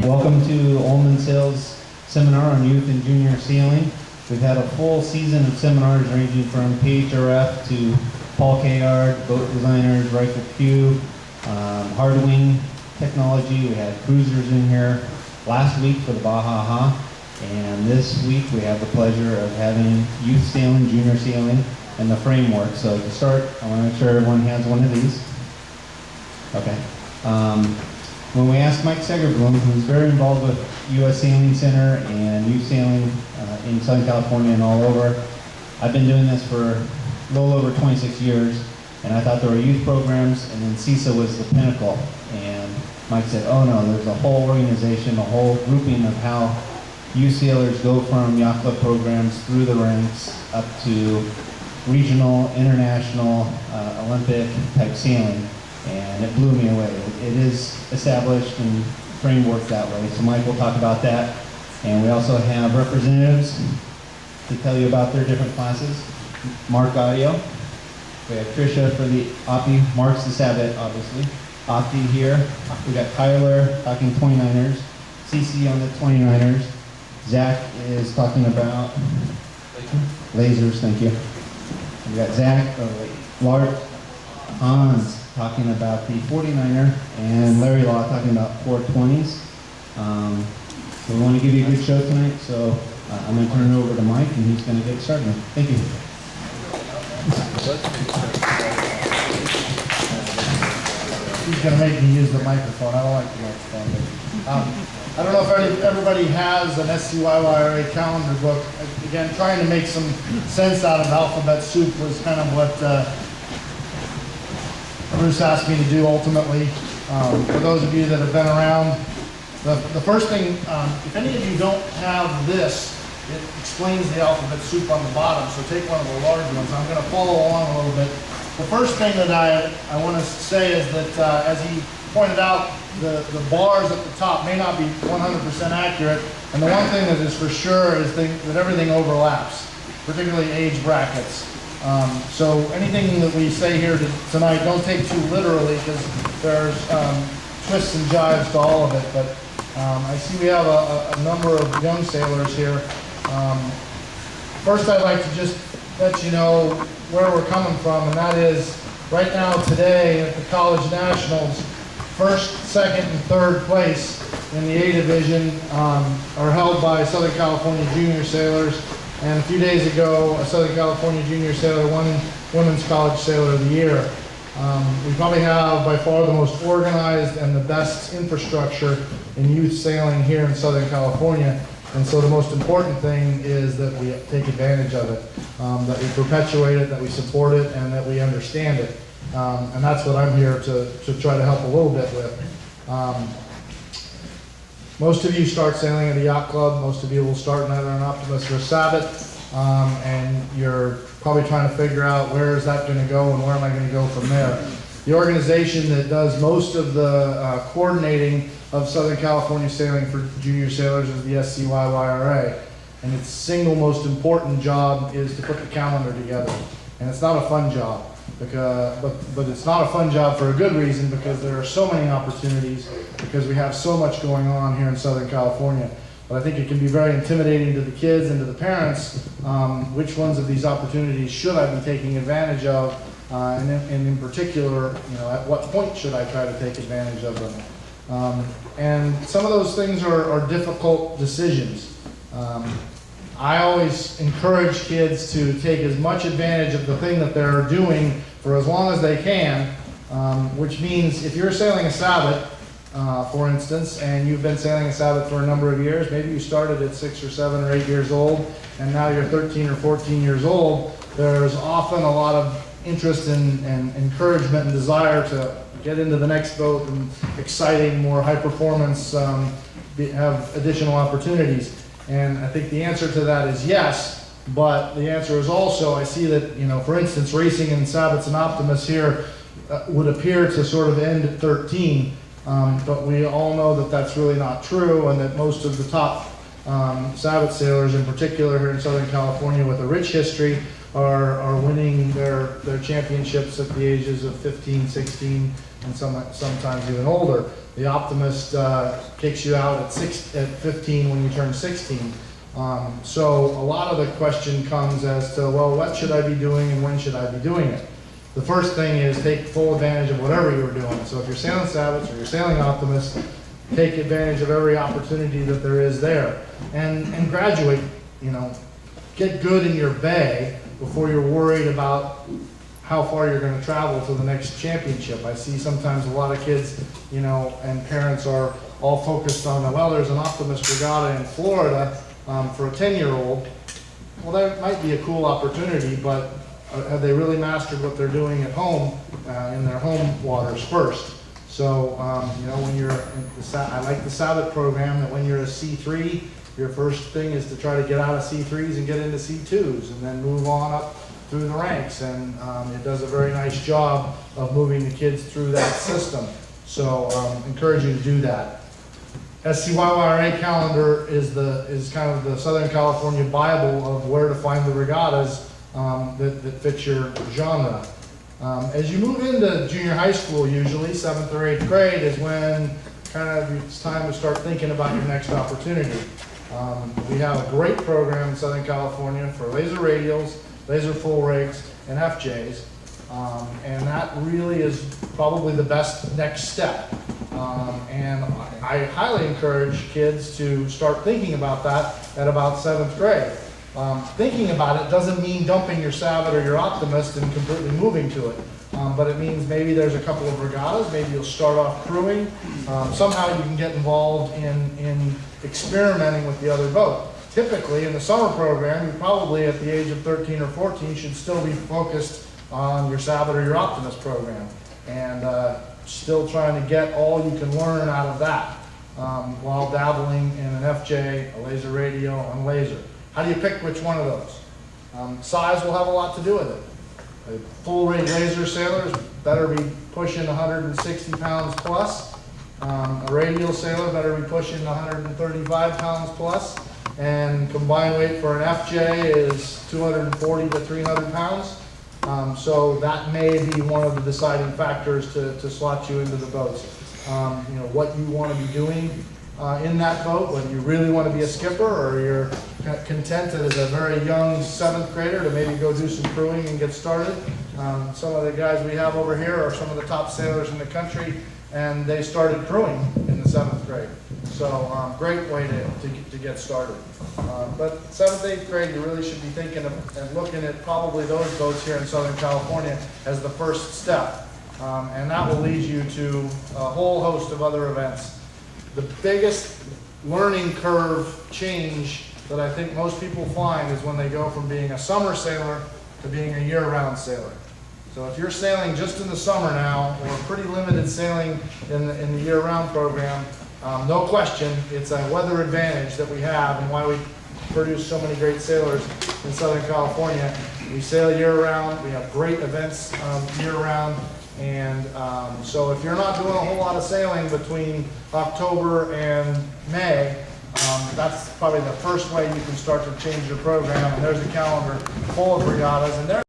Welcome to ULLMAN Sales Seminar on Youth and Junior Sailing. We've had a full season of seminars ranging from PHRF to Paul Kayard, boat designers, Rifle Q, hard wing technology. We had cruisers in here last week for the Baja, and this week we have the pleasure of having youth sailing, junior sailing, and the framework. So to start, I want to make sure everyone has one of these. Okay. When we asked Mike Segerblum, who's very involved with U.S. Sailing Center and youth sailing in Southern California and all over, I've been doing this for a little over 26 years, and I thought there were youth programs, and then CISA was the pinnacle. And Mike said, oh no, there's a whole organization, a whole grouping of how youth sailors go from yacht club programs through the ranks up to regional, international, Olympic type sailing. And it blew me away. It is established and frameworked that way. So Mike will talk about that. And we also have representatives to tell you about their different classes. Mark Audio. We have Trisha for the Opti. Mark's the Sabbath, obviously. Opti here. We got Tyler talking 29ers. CC on the 29ers. Zach is talking about lasers, thank you. We got Zach, Lark, Hans talking about the 49er, and Larry Law talking about 420s. So we want to give you a good show tonight, so I'm going to turn it over to Mike, and he's going to get started. Thank you. He's going to make me use the microphone. I don't like the microphone. I don't know if everybody has an SCYYRA calendar book. Again, trying to make some sense out of alphabet soup was kind of what Bruce asked me to do ultimately. For those of you that have been around, the first thing, if any of you don't have this, it explains the alphabet soup on the bottom, so take one of the large ones. I'm going to follow along a little bit. The first thing that I want to say is that, as he pointed out, the bars at the top may not be 100% accurate, and the one thing that is for sure is that everything overlaps, particularly age brackets. So anything that we say here tonight, don't take too literally, because there's twists and jives to all of it. But I see we have a number of young sailors here. First, I'd like to just let you know where we're coming from, and that is right now today at the College Nationals, first, second, and third place in the A division are held by Southern California junior sailors. And a few days ago, a Southern California junior sailor won Women's College Sailor of the Year. We probably have by far the most organized and the best infrastructure in youth sailing here in Southern California. And so the most important thing is that we take advantage of it, that we perpetuate it, that we support it, and that we understand it. And that's what I'm here to try to help a little bit with. Most of you start sailing at a yacht club. Most of you will start either an Optimus or a Sabbath, and you're probably trying to figure out where is that going to go and where am I going to go from there. The organization that does most of the coordinating of Southern California sailing for junior sailors is the SCYYRA, and its single most important job is to put the calendar together. And it's not a fun job. But it's not a fun job for a good reason, because there are so many opportunities, because we have so much going on here in Southern California. But I think it can be very intimidating to the kids and to the parents. Which ones of these opportunities should I be taking advantage of? And in particular, at what point should I try to take advantage of them? And some of those things are difficult decisions. I always encourage kids to take as much advantage of the thing that they're doing for as long as they can, which means if you're sailing a Sabbath, for instance, and you've been sailing a Sabbath for a number of years, maybe you started at 6 or 7 or 8 years old, and now you're 13 or 14 years old, there's often a lot of interest and encouragement and desire to get into the next boat and exciting, more high performance, have additional opportunities. And I think the answer to that is yes, but the answer is also, I see that, for instance, racing in Sabbaths and Optimus here would appear to sort of end at 13, but we all know that that's really not true, and that most of the top Sabbath sailors, in particular here in Southern California with a rich history, are winning their championships at the ages of 15, 16, and sometimes even older. The Optimist kicks you out at 15 when you turn 16. So a lot of the question comes as to, well, what should I be doing and when should I be doing it? The first thing is take full advantage of whatever you're doing. So if you're sailing Sailboats or you're sailing Optimist, take advantage of every opportunity that there is there. And graduate, you know, get good in your bay before you're worried about how far you're going to travel to the next championship. I see sometimes a lot of kids, you know, and parents are all focused on, well, there's an Optimist regatta in Florida for a 10-year-old. Well, that might be a cool opportunity, but have they really mastered what they're doing at home in their home waters first? So, you know, when you're in I like the Sailboat program that when you're a C3, your first thing is to try to get out of C3s and get into C2s and then move on up through the ranks. And it does a very nice job of moving the kids through that system. So, encourage you to do that. SCYYRA calendar is kind of the Southern California Bible of where to find the regattas that fit your genre. As you move into junior high school, usually 7th or 8th grade is when kind of it's time to start thinking about your next opportunity. We have a great program in Southern California for laser radials, laser full rigs, and FJs, and that really is probably the best next step. And I highly encourage kids to start thinking about that at about 7th grade. Thinking about it doesn't mean dumping your Sailboat or your Optimist and completely moving to it. But it means maybe there's a couple of regattas, maybe you'll start off crewing. Somehow you can get involved in experimenting with the other boat. Typically in the summer program, you probably at the age of 13 or 14 should still be focused on your Sailboat or your Optimist program. And still trying to get all you can learn out of that while dabbling in an FJ, a laser radio, and laser. How do you pick which one of those? Size will have a lot to do with it. A full rig laser sailor better be pushing 160 pounds plus. A radial sailor better be pushing 135 pounds plus. And combined weight for an FJ is 240 to 300 pounds. So that may be one of the deciding factors to slot you into the boats. You know, what you want to be doing in that boat, whether you really want to be a skipper or you're content as a very young 7th grader to maybe go do some crewing and get started. Some of the guys we have over here are some of the top sailors in the country, and they started crewing in the 7th grade. So great way to get started. But 7th, 8th grade, you really should be thinking of and looking at probably those boats here in Southern California as the first step. And that will lead you to a whole host of other events. The biggest learning curve change that I think most people find is when they go from being a summer sailor to being a year-round sailor. So if you're sailing just in the summer now, or pretty limited sailing in the year-round program, no question, it's a weather advantage that we have and why we produce so many great sailors in Southern California. We sail year-round, we have great events year-round, and so if you're not doing a whole lot of sailing between October and May, that's probably the first way you can start to change your program. And there's a calendar full of regattas, and